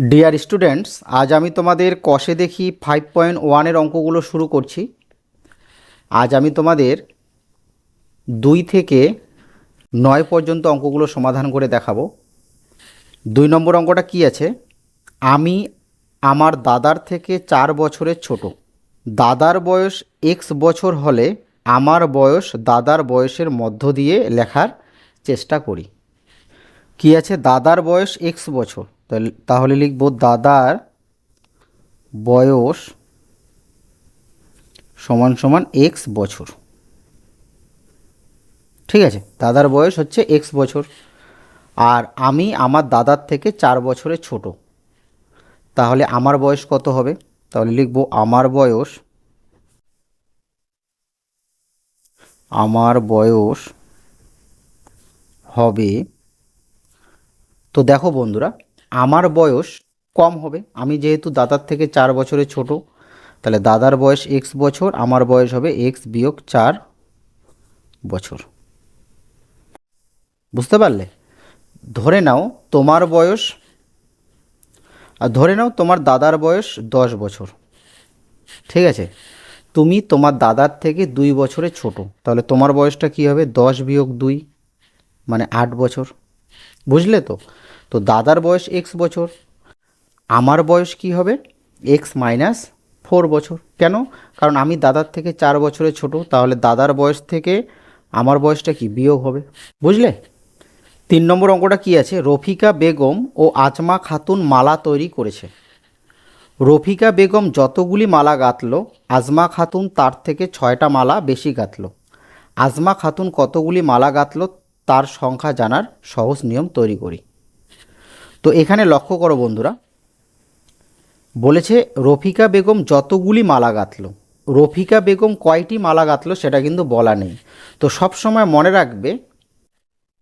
Dear students, আজ আমি তোমাদের কষে দেখি 5.1 অঙ্কগুলো শুরু করছি। আজ আমি তোমাদের 2 থেকে 9 পর্যন্ত অঙ্কগুলো সমাধান করে দেখাবো। 2 নম্বর অঙ্কটা কি আছে? আমি আমার দাদার থেকে 4 বছরের ছোট। দাদার বয়স x বছর হলে আমার বয়স দাদার বয়সের মধ্য দিয়ে লেখার চেষ্টা করি। কি আছে? দাদার বয়স x বছর, তাহলে লিখব দাদার বয়স সমান সমান এক্স বছর। ঠিক আছে, দাদার বয়স হচ্ছে এক্স বছর। আর আমি আমার দাদার থেকে 4 বছরের ছোট, তাহলে আমার বয়স কত হবে? তাহলে লিখব আমার বয়স হবে, তো দেখো বন্ধুরা, আমার বয়স কম হবে। আমি যেহেতু দাদার থেকে 4 বছরের ছোট, তাহলে দাদার বয়স এক্স বছর, আমার বয়স হবে এক্স বিয়োগ 4 বছর। বুঝতে পারলে? ধরে নাও তোমার বয়স, আর ধরে নাও তোমার দাদার বয়স 10 বছর। ঠিক আছে, তুমি তোমার দাদার থেকে 2 বছরের ছোট, তাহলে তোমার বয়সটা কি হবে? 10 বিয়োগ 2 মানে 8 বছর। বুঝলে তো? তো দাদার বয়স এক্স বছর, আমার বয়স কি হবে? এক্স মাইনাস 4 বছর। কেন? কারণ আমি দাদার থেকে 4 বছরের ছোট, তাহলে দাদার বয়স থেকে আমার বয়সটা কি বিয়োগ হবে। বুঝলে? 3 নম্বর অঙ্কটা কি আছে? রফিকা বেগম ও আজমা খাতুন মালা তৈরি করেছে। রফিকা বেগম যতগুলি মালা গাঁথল, আজমা খাতুন তার থেকে 6টা মালা বেশি গাঁথল। আজমা খাতুন কতগুলি মালা গাঁথল তার সংখ্যা জানার সহজ নিয়ম তৈরি করি। তো এখানে লক্ষ্য করো বন্ধুরা, বলেছে রফিকা বেগম যতগুলি মালা গাঁথল। রফিকা বেগম কয়টি মালা গাঁথল সেটা কিন্তু বলা নেই। তো সব সময় মনে রাখবে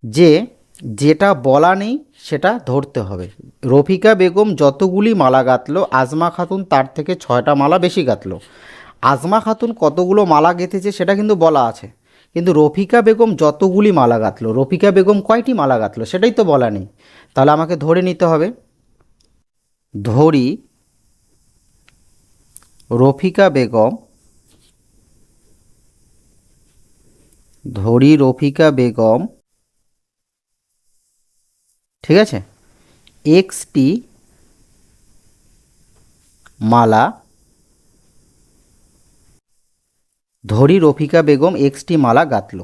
যে যেটা বলা নেই সেটা ধরতে হবে। রফিকা বেগম যতগুলি মালা গাঁথল, আজমা খাতুন তার থেকে 6টা মালা বেশি গাঁথল। আজমা খাতুন কতগুলো মালা গেঁথেছে সেটা কিন্তু বলা আছে, কিন্তু রফিকা বেগম যতগুলি মালা গাঁথল, রফিকা বেগম কয়টি মালা গাঁথল সেটাই তো বলা নেই। তাহলে আমাকে ধরে নিতে হবে, ধরি রফিকা বেগম, ধরি রফিকা বেগম, ঠিক আছে, এক্সটি মালা, ধরি রফিকা বেগম এক্সটি মালা গাঁথল।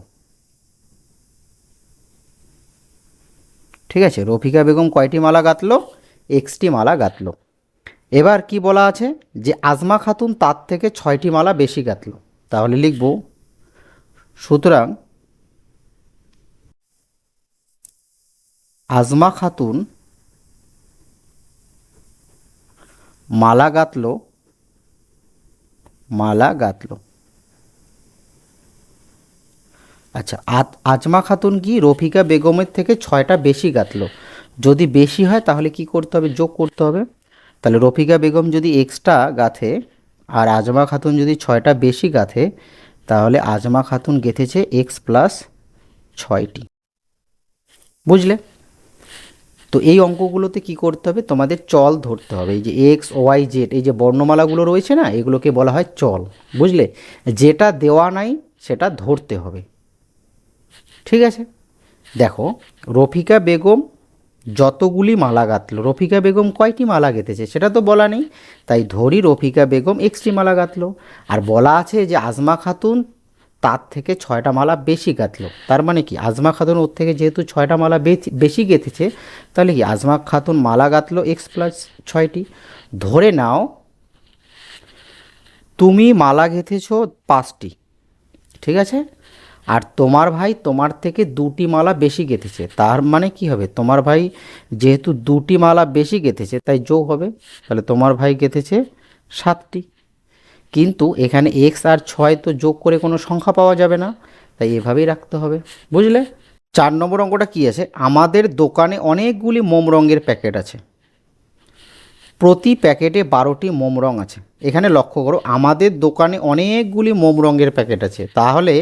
ঠিক আছে, রফিকা বেগম কয়টি মালা গাঁথল? এক্সটি মালা গাঁথল। এবার কি বলা আছে? যে আজমা খাতুন তার থেকে 6টি মালা বেশি গাঁথল। তাহলে লিখব, সুতরাং আজমা খাতুন মালা গাঁথল, মালা গাঁথল। আচ্ছা, আজমা খাতুন কি রফিকা বেগমের থেকে 6টা বেশি গাঁথল? যদি বেশি হয় তাহলে কি করতে হবে? যোগ করতে হবে। তাহলে রফিকা বেগম যদি এক্সট্রা গাঁথে আর আজমা খাতুন যদি 6টা বেশি গাঁথে, তাহলে আজমা খাতুন গেঁথেছে এক্স প্লাস 6টি। বুঝলে? তো এই অঙ্কগুলোতে কি করতে হবে? তোমাদের চল ধরতে হবে। এই যে এক্স ওয়াই জেড, এই যে বর্ণমালাগুলো রয়েছে না, এগুলোকে বলা হয় চল। বুঝলে? যেটা দেওয়া নাই সেটা ধরতে হবে। ঠিক আছে, দেখো, রফিকা বেগম যতগুলি মালা গাঁথল, রফিকা বেগম কয়টি মালা গেঁথেছে সেটা তো বলা নেই, তাই ধরি রফিকা বেগম এক্সটি মালা গাঁথল। আর বলা আছে যে আজমা খাতুন তার থেকে 6টা মালা বেশি গাঁথল, তার মানে কি আজমা খাতুন ওর থেকে যেহেতু 6টা মালা বেশি গেঁথেছে, তাহলে কি আজমা খাতুন মালা গাঁথল এক্স প্লাস 6টি। ধরে নাও তুমি মালা গেঁথেছ 5টি, ঠিক আছে, আর তোমার ভাই তোমার থেকে 2টি মালা বেশি গেঁথেছে, তার মানে কি হবে? তোমার ভাই যেহেতু 2টি মালা বেশি গেঁথেছে তাই যোগ হবে, তাহলে তোমার ভাই গেঁথেছে 7টি। কিন্তু এখানে এক্স আর 6 তো যোগ করে কোনো সংখ্যা পাওয়া যাবে না, তাই এভাবেই রাখতে হবে। বুঝলে? 4 নম্বর অঙ্কটা কি আছে? আমাদের দোকানে অনেকগুলি মোম রঙের প্যাকেট আছে, প্রতি প্যাকেটে 12টি মোম রং আছে। এখানে লক্ষ্য করো, আমাদের দোকানে অনেকগুলি মোম রঙের প্যাকেট আছে, তাহলে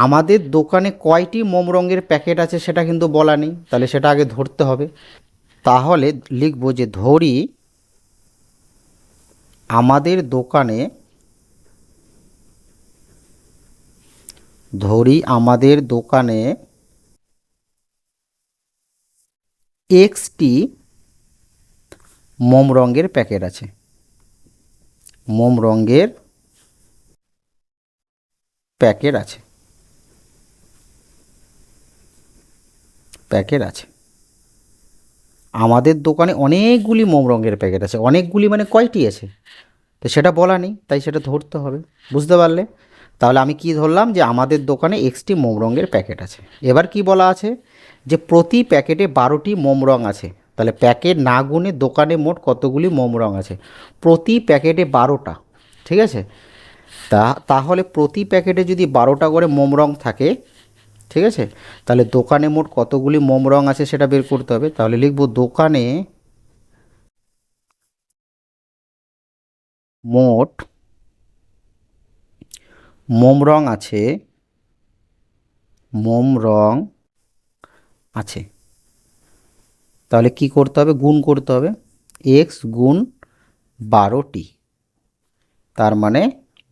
আমাদের দোকানে কয়টি মোম রঙের প্যাকেট আছে সেটা কিন্তু বলা নেই, তাহলে সেটা আগে ধরতে হবে। তাহলে লিখব যে ধরি আমাদের দোকানে, ধরি আমাদের দোকানে এক্সটি মোম রঙের প্যাকেট আছে। মোম রঙের প্যাকেট আছে, প্যাকেট আছে। আমাদের দোকানে অনেকগুলি মোম রঙের প্যাকেট আছে। অনেকগুলি মানে কয়টি আছে, তো সেটা বলা নেই, তাই সেটা ধরতে হবে। বুঝতে পারলে? তাহলে আমি কি ধরলাম, যে আমাদের দোকানে এক্সটি মোম রঙের প্যাকেট আছে। এবার কি বলা আছে, যে প্রতি প্যাকেটে 12টি মোম রঙ আছে। তাহলে প্যাকেট না গুনে দোকানে মোট কতগুলি মোম রঙ আছে? প্রতি প্যাকেটে 12টা। ঠিক আছে, তাহলে প্রতি প্যাকেটে যদি 12টা করে মোম রঙ থাকে, ঠিক আছে, তাহলে দোকানে মোট কতগুলি মোম রঙ আছে সেটা বের করতে হবে। তাহলে লিখব দোকানে মোট মোম রঙ আছে, মোম রঙ আছে। তাহলে কি করতে হবে, গুণ করতে হবে। এক্স গুণ 12টি, তার মানে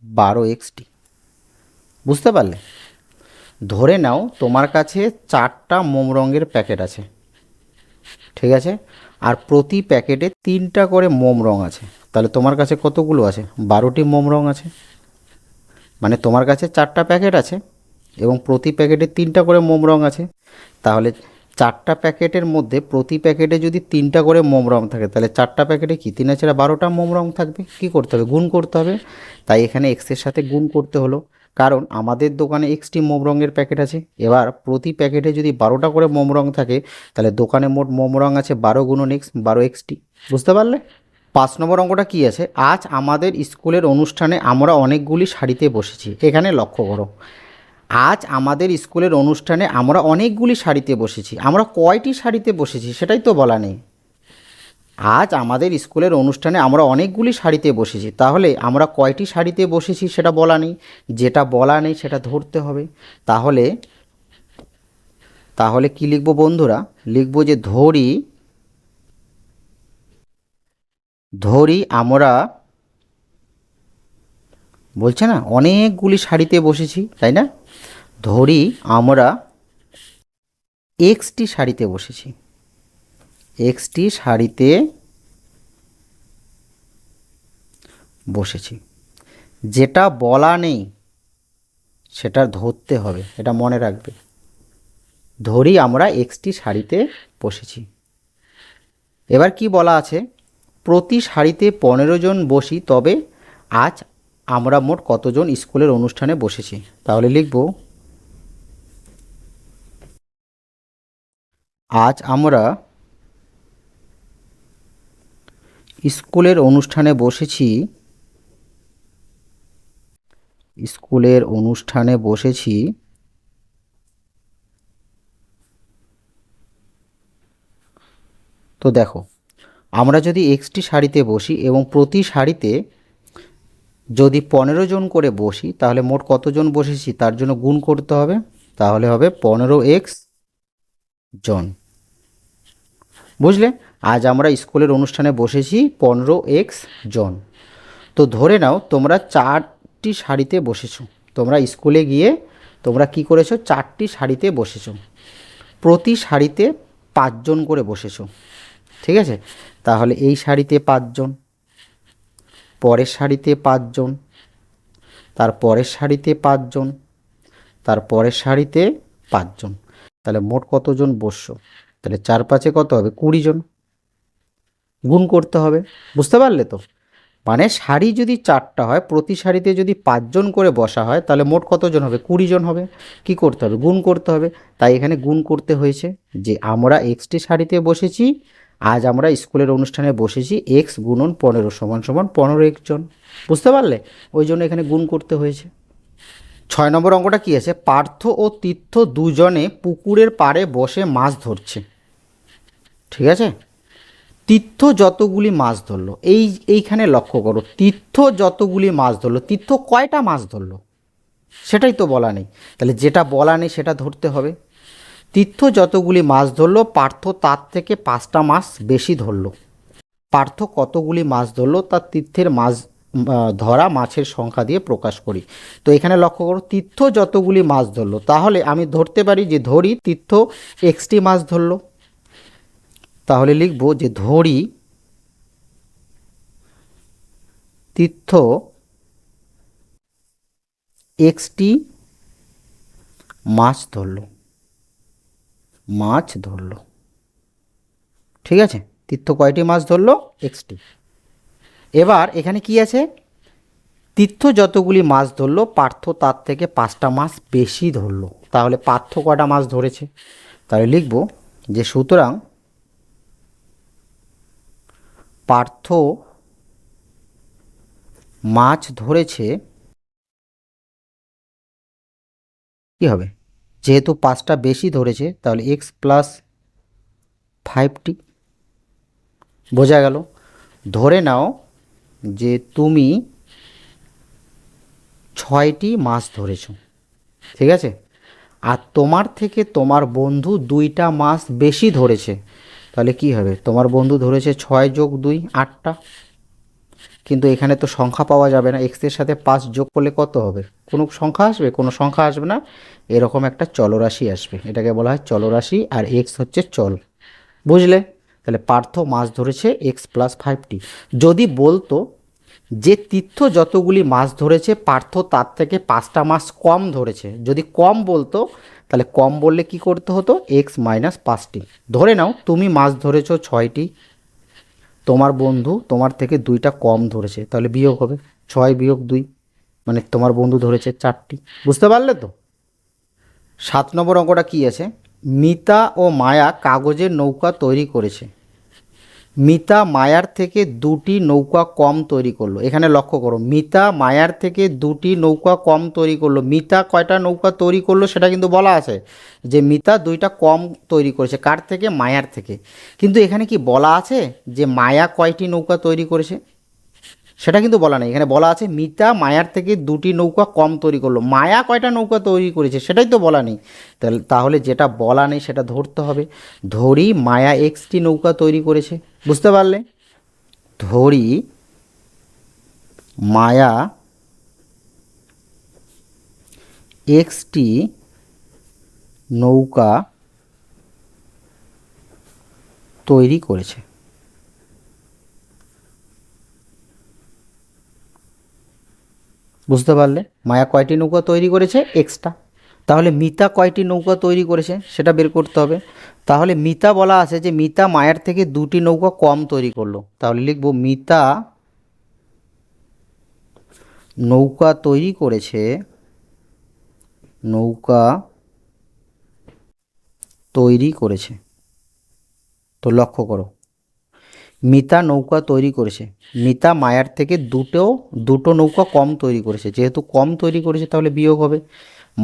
12xটি। বুঝতে পারলে? ধরে নাও তোমার কাছে 4টা মোম রঙের প্যাকেট আছে, ঠিক আছে, আর প্রতি প্যাকেটে 3টা করে মোম রঙ আছে। তাহলে তোমার কাছে কতগুলো আছে? 12টি মোম রঙ আছে। মানে তোমার কাছে 4টা প্যাকেট আছে এবং প্রতি প্যাকেটে 3টা করে মোম রঙ আছে। তাহলে 4টা প্যাকেটের মধ্যে প্রতি প্যাকেটে যদি 3টা করে মোম রঙ থাকে, তাহলে 4টা প্যাকেটে কি 3 আর 12টা মোম রঙ থাকবে। কি করতে হবে? গুণ করতে হবে। তাই এখানে এক্সের সাথে গুণ করতে হলো, কারণ আমাদের দোকানে এক্সটি মোম রঙের প্যাকেট আছে। এবার প্রতি প্যাকেটে যদি 12টা করে মোম রঙ থাকে, তাহলে দোকানে মোট মোম রঙ আছে 12 গুণন এক্স, 12xটি। বুঝতে পারলে? 5 নম্বর অঙ্কটা কি আছে, আজ আমাদের স্কুলের অনুষ্ঠানে আমরা অনেকগুলি শাড়িতে বসেছি। এখানে লক্ষ্য করো, আজ আমাদের স্কুলের অনুষ্ঠানে আমরা অনেকগুলি শাড়িতে বসেছি। আমরা কয়টি শাড়িতে বসেছি সেটাই তো বলা নেই। আজ আমাদের স্কুলের অনুষ্ঠানে আমরা অনেকগুলি শাড়িতে বসেছি, তাহলে আমরা কয়টি শাড়িতে বসেছি সেটা বলা নেই। যেটা বলা নেই সেটা ধরতে হবে। তাহলে তাহলে কি লিখব বন্ধুরা? লিখব যে ধরি ধরি আমরা, বলছে না অনেকগুলি শাড়িতে বসেছি, তাই না? ধরি আমরা এক্সটি শাড়িতে বসেছি, এক্সটি শাড়িতে বসেছি। যেটা বলা নেই সেটা ধরতে হবে, এটা মনে রাখবে। ধরি আমরা এক্সটি শাড়িতে বসেছি। এবার কি বলা আছে, প্রতি শাড়িতে 15 জন বসি, তবে আজ আমরা মোট কতজন স্কুলের অনুষ্ঠানে বসেছি? তাহলে লিখব আজ আমরা স্কুলের অনুষ্ঠানে বসেছি, স্কুলের অনুষ্ঠানে বসেছি তো দেখো, আমরা যদি এক্সটি শাড়িতে বসি এবং প্রতি শাড়িতে যদি 15 জন করে বসি, তাহলে মোট কতজন বসেছি তার জন্য গুণ করতে হবে। তাহলে হবে 15x জন। বুঝলে? আজ আমরা স্কুলের অনুষ্ঠানে বসেছি 15x জন। তো ধরে নাও তোমরা 4টি শাড়িতে বসেছো। তোমরা স্কুলে গিয়ে তোমরা কি করেছো? 4টি শাড়িতে বসেছো। প্রতি শাড়িতে 5 জন করে বসেছো, ঠিক আছে। তাহলে এই শাড়িতে 5 জন, পরের শাড়িতে 5 জন, তার পরের শাড়িতে 5 জন, তার পরের শাড়িতে 5 জন। তাহলে মোট কতজন বসছো? তাহলে 4 5-এ কত হবে? 20 জন। গুণ করতে হবে। বুঝতে পারলে তো? মানে শাড়ি যদি 4টা হয়, প্রতি শাড়িতে যদি 5 জন করে বসা হয়, তাহলে মোট কতজন হবে? 20 জন হবে। কি করতে হবে? গুণ করতে হবে। তাই এখানে গুণ করতে হয়েছে, যে আমরা এক্সটি শাড়িতে বসেছি, আজ আমরা স্কুলের অনুষ্ঠানে বসেছি, এক্স গুণন 15 সমান সমান 15x জন। বুঝতে পারলে? ওই জন্য এখানে গুণ করতে হয়েছে। 6 নম্বর অঙ্কটা কি আছে, পার্থ ও তীর্থ দুজনে পুকুরের পাড়ে বসে মাছ ধরছে, ঠিক আছে। তীর্থ যতগুলি মাছ ধরলো, এইখানে লক্ষ্য করো, তীর্থ যতগুলি মাছ ধরলো, তীর্থ কয়টা মাছ ধরলো সেটাই তো বলা নেই। তাহলে যেটা বলা নেই সেটা ধরতে হবে। তীর্থ যতগুলি মাছ ধরলো, পার্থ তার থেকে 5টা মাছ বেশি ধরলো। পার্থ কতগুলি মাছ ধরলো তার তীর্থের মাছ ধরা মাছের সংখ্যা দিয়ে প্রকাশ করি। তো এখানে লক্ষ্য করো, তীর্থ যতগুলি মাছ ধরলো, তাহলে আমি ধরতে পারি যে ধরি তীর্থ এক্সটি মাছ ধরলো, তাহলে লিখব যে ধরি তীর্থ এক্সটি মাছ ধরলো, মাছ ধরলো। ঠিক আছে, তীর্থ কয়টি মাছ ধরলো? এক্সটি। এবার এখানে কি আছে, তীর্থ যতগুলি মাছ ধরলো পার্থ তার থেকে 5টা মাছ বেশি ধরলো, তাহলে পার্থ কয়টা মাছ ধরেছে? তাহলে লিখব যে সুতরাং পার্থ মাছ ধরেছে, কি হবে, যেহেতু 5টা বেশি ধরেছে তাহলে এক্স প্লাস 5টি। বোঝা গেল? ধরে নাও যে তুমি 6টি মাছ ধরেছো, ঠিক আছে, আর তোমার থেকে তোমার বন্ধু 2টা মাছ বেশি ধরেছে, তাহলে কি হবে, তোমার বন্ধু ধরেছে 6 যোগ 2 8টা, কিন্তু এখানে তো সংখ্যা পাওয়া যাবে না, এক্সের সাথে 5 যোগ করলে কত হবে, কোনো সংখ্যা আসবে? কোনো সংখ্যা আসবে না, এরকম একটা চলরাশি আসবে, এটাকে বলা হয় চলরাশি, আর এক্স হচ্ছে চল। বুঝলে? তাহলে পার্থ মাছ ধরেছে এক্স প্লাস 5টি। যদি বলতো যে তীর্থ যতগুলি মাছ ধরেছে পার্থ তার থেকে 5টা মাছ কম ধরেছে, যদি কম বলতো তাহলে কম বললে কি করতে হতো, এক্স মাইনাস 5টি। ধরে নাও তুমি মাছ ধরেছো 6টি, তোমার বন্ধু তোমার থেকে 2টা কম ধরেছে, তাহলে বিয়োগ হবে 6 বিয়োগ 2, মানে তোমার বন্ধু ধরেছে 4টি। বুঝতে পারলে তো? 7 নম্বর অঙ্কটা কি আছে, মিতা ও মায়া কাগজের নৌকা তৈরি করেছে, মিতা মায়ার থেকে 2টি নৌকা কম তৈরি করলো। এখানে লক্ষ্য করো, মিতা মায়ার থেকে 2টি নৌকা কম তৈরি করলো, মিতা কয়টা নৌকা তৈরি করলো সেটা কিন্তু বলা আছে, যে মিতা 2টা কম তৈরি করেছে, কার থেকে? মায়ার থেকে। কিন্তু এখানে কি বলা আছে যে মায়া কয়টি নৌকা তৈরি করেছে? সেটা কিন্তু বলা নেই, এখানে বলা আছে মিতা মায়ার থেকে 2টি নৌকা কম তৈরি করলো, মায়া কয়টা নৌকা তৈরি করেছে সেটাই তো বলা নেই। তাহলে যেটা বলা নেই সেটা ধরতে হবে। ধরি মায়া এক্সটি নৌকা তৈরি করেছে, বুঝতে পারলে? ধরি মায়া এক্সটি নৌকা তৈরি করেছে। বুঝতে পারলে? মায়া কয়টি নৌকা তৈরি করেছে? এক্সটা। তাহলে মিতা কয়টি নৌকা তৈরি করেছে সেটা বের করতে হবে। তাহলে মিতা বলা আছে যে মিতা মায়ার থেকে 2টি নৌকা কম তৈরি করলো, তাহলে লিখবো মিতা নৌকা তৈরি করেছে, নৌকা তৈরি করেছে। তো লক্ষ্য করো, মিতা নৌকা তৈরি করেছে, মিতা মায়ার থেকে দুটো নৌকা কম তৈরি করেছে, যেহেতু কম তৈরি করেছে তাহলে বিয়োগ হবে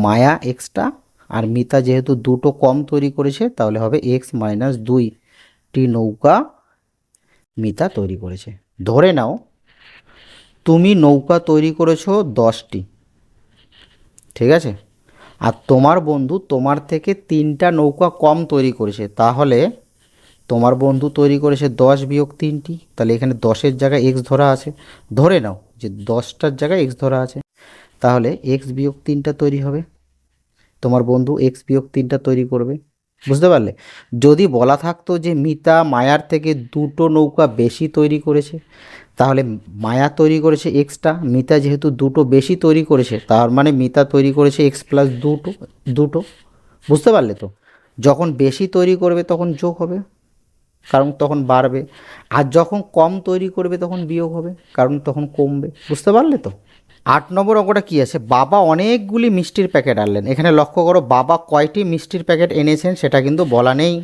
মায়া এক্সটা, আর মিতা যেহেতু 2টো কম তৈরি করেছে তাহলে হবে এক্স মাইনাস 2টি নৌকা মিতা তৈরি করেছে। ধরে নাও তুমি নৌকা তৈরি করেছো 10টি, ঠিক আছে, আর তোমার বন্ধু তোমার থেকে 3টা নৌকা কম তৈরি করেছে, তাহলে তোমার বন্ধু তৈরি করেছে 10 বিয়োগ 3টি, তাহলে এখানে 10-এর জায়গায় এক্স ধরা আছে, ধরে নাও যে 10টার জায়গায় এক্স ধরা আছে, তাহলে এক্স বিয়োগ 3টা তৈরি হবে, তোমার বন্ধু এক্স বিয়োগ 3টা তৈরি করবে। বুঝতে পারলে? যদি বলা থাকতো যে মিতা মায়ার থেকে 2টো নৌকা বেশি তৈরি করেছে, তাহলে মায়া তৈরি করেছে এক্সটা, মিতা যেহেতু 2টো বেশি তৈরি করেছে তার মানে মিতা তৈরি করেছে এক্স প্লাস 2টো। বুঝতে পারলে তো? যখন বেশি তৈরি করবে তখন যোগ হবে, কারণ তখন বাড়বে, আর যখন কম তৈরি করবে তখন বিয়োগ হবে, কারণ তখন কমবে। বুঝতে পারলে তো? 8 নম্বর অঙ্কটা কী আছে, বাবা অনেকগুলি মিষ্টির প্যাকেট আনলেন। এখানে লক্ষ্য করো, বাবা কয়টি মিষ্টির প্যাকেট এনেছেন সেটা কিন্তু বলা নেই,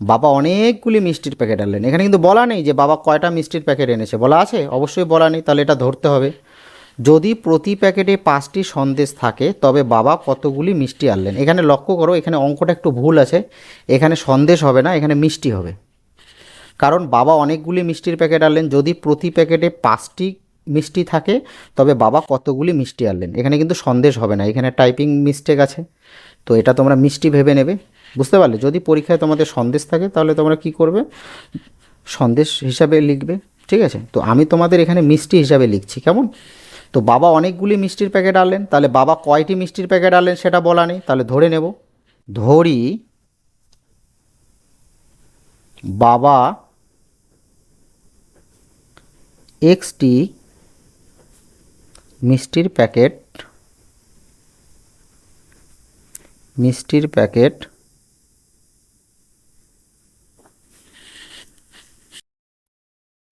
বাবা অনেকগুলি মিষ্টির প্যাকেট আনলেন, এখানে কিন্তু বলা নেই যে বাবা কয়টা মিষ্টির প্যাকেট এনেছে, বলা আছে? অবশ্যই বলা নেই, তাহলে এটা ধরতে হবে। যদি প্রতি প্যাকেটে 5টি সন্দেশ থাকে তবে বাবা কতগুলি মিষ্টি আনলেন। এখানে লক্ষ্য করো, এখানে অঙ্কটা একটু ভুল আছে, এখানে সন্দেশ হবে না, এখানে মিষ্টি হবে, কারণ বাবা অনেকগুলি মিষ্টির প্যাকেট আনলেন, যদি প্রতি প্যাকেটে 5টি মিষ্টি থাকে তবে বাবা কতগুলি মিষ্টি আনলেন, এখানে কিন্তু সন্দেশ হবে না, এখানে টাইপিং মিস্টেক আছে, তো এটা তোমরা মিষ্টি ভেবে নেবে। বুঝতে পারলে? যদি পরীক্ষায় তোমাদের সন্দেশ থাকে তাহলে তোমরা কি করবে, সন্দেশ হিসাবে লিখবে, ঠিক আছে? তো আমি তোমাদের এখানে মিষ্টি হিসাবে লিখছি, কেমন? তো বাবা অনেকগুলি মিষ্টির প্যাকেট আনলেন, তাহলে বাবা কয়টি মিষ্টির প্যাকেট আনলেন সেটা বলা নেই, তাহলে ধরে নেব, ধরি বাবা এক্সটি মিষ্টির প্যাকেট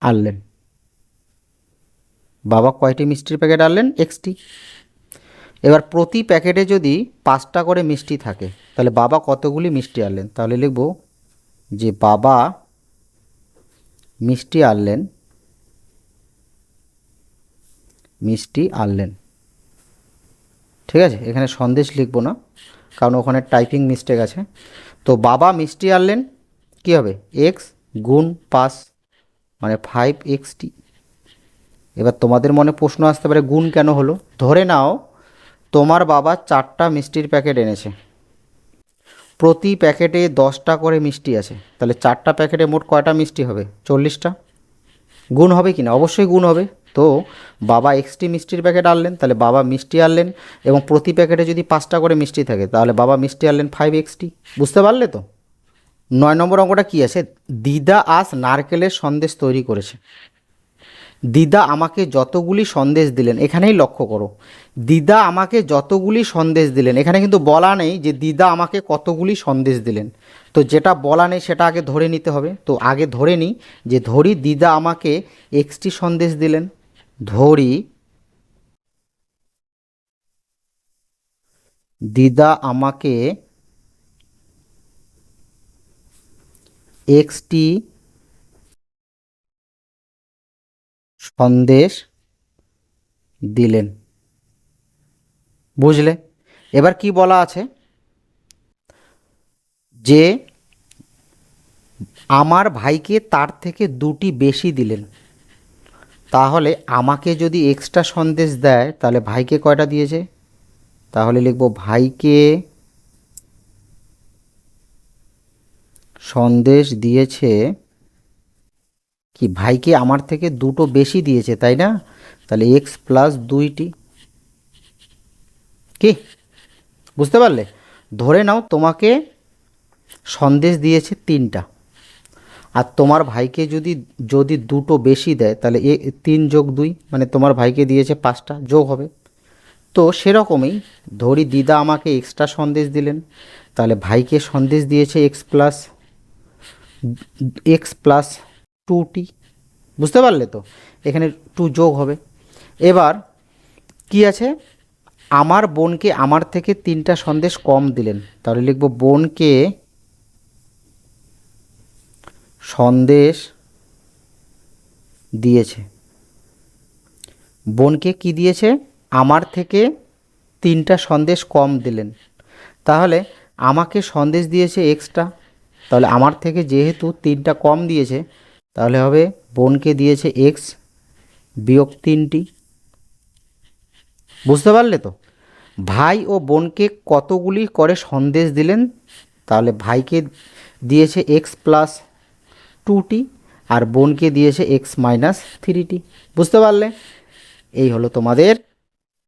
আনলেন। বাবা কয়টি মিষ্টির প্যাকেট আনলেন? এক্সটি। এবার প্রতি প্যাকেটে যদি 5টা করে মিষ্টি থাকে, তাহলে বাবা কতগুলি মিষ্টি আনলেন? তাহলে লিখব যে বাবা মিষ্টি আনলেন, ঠিক আছে? এখানে সন্দেশ লিখব না, কারণ ওখানে টাইপিং মিস্টেক আছে। তো বাবা মিষ্টি আনলেন, কী হবে? এক্স গুণ 5 মানে 5xt। এবার তোমাদের মনে প্রশ্ন আসতে পারে গুণ কেন হলো? ধরে নাও তোমার বাবা 4টা মিষ্টির প্যাকেট এনেছে, প্রতি প্যাকেটে 10টা করে মিষ্টি আছে, তাহলে 4টা প্যাকেটে মোট কয়টা মিষ্টি হবে? 40টা। গুণ হবে কি না? অবশ্যই গুণ হবে। তো বাবা এক্সটি মিষ্টির প্যাকেট আনলেন, তাহলে বাবা মিষ্টি আনলেন, এবং প্রতি প্যাকেটে যদি 5টা করে মিষ্টি থাকে, তাহলে বাবা মিষ্টি আনলেন 5xt। বুঝতে পারলে তো? 9 নম্বর অঙ্কটা কী আছে? দিদা আজ নারকেলের সন্দেশ তৈরি করেছে। দিদা আমাকে যতগুলি সন্দেশ দিলেন, এখানেই লক্ষ্য করো, দিদা আমাকে যতগুলি সন্দেশ দিলেন, এখানে কিন্তু বলা নেই যে দিদা আমাকে কতগুলি সন্দেশ দিলেন। তো যেটা বলা নেই সেটা আগে ধরে নিতে হবে। তো আগে ধরে নিই যে ধরি দিদা আমাকে এক্সটি সন্দেশ দিলেন, ধরি দিদা আমাকে এক্সটি সন্দেশ দিলেন। বুঝলে? এবার কি বলা আছে যে আমার ভাইকে তার থেকে 2টি বেশি দিলেন। তাহলে আমাকে যদি এক্সট্রা সন্দেশ দেয়, তাহলে ভাইকে কয়টা দিয়েছে? তাহলে লিখব ভাইকে সন্দেশ দিয়েছে কি? ভাইকে আমার থেকে 2টো বেশি দিয়েছে, তাই না? তাহলে x প্লাস 2টি। কি বুঝতে পারলে? ধরে নাও তোমাকে সন্দেশ দিয়েছে 3টা, আর তোমার ভাইকে যদি যদি 2টো বেশি দেয়, তাহলে 3 যোগ 2 মানে তোমার ভাইকে দিয়েছে 5টা, যোগ হবে। তো সেরকমই ধরি দিদা আমাকে এক্সট্রা সন্দেশ দিলেন, তাহলে ভাইকে সন্দেশ দিয়েছে x প্লাস 2টি। বুঝতে পারলে তো? এখানে 2 যোগ হবে। এবার কি আছে? আমার বোনকে আমার থেকে 3টা সন্দেশ কম দিলেন, তাহলে লিখব বোনকে সন্দেশ দিয়েছে। বোনকে কি দিয়েছে? আমার থেকে 3টা সন্দেশ কম দিলেন। তাহলে আমাকে সন্দেশ দিয়েছে এক্সট্রা, তাহলে আমার থেকে যেহেতু 3টা কম দিয়েছে, তাহলে হবে বোনকে দিয়েছে এক্স বিয়োগ 3টি। বুঝতে পারলে তো? ভাই ও বোনকে কতগুলি করে সন্দেশ দিলেন? তাহলে ভাইকে দিয়েছে x+2টি, আর বোনকে দিয়েছে x-3টি। বুঝতে পারলে? এই হলো তোমাদের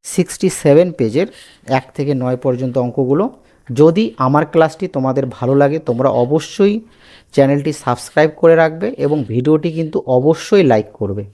67 পেজের 1 থেকে 9 পর্যন্ত অঙ্কগুলো। যদি আমার ক্লাসটি তোমাদের ভালো লাগে, তোমরা অবশ্যই চ্যানেলটি সাবস্ক্রাইব করে রাখবে এবং ভিডিওটি কিন্তু অবশ্যই লাইক করবে।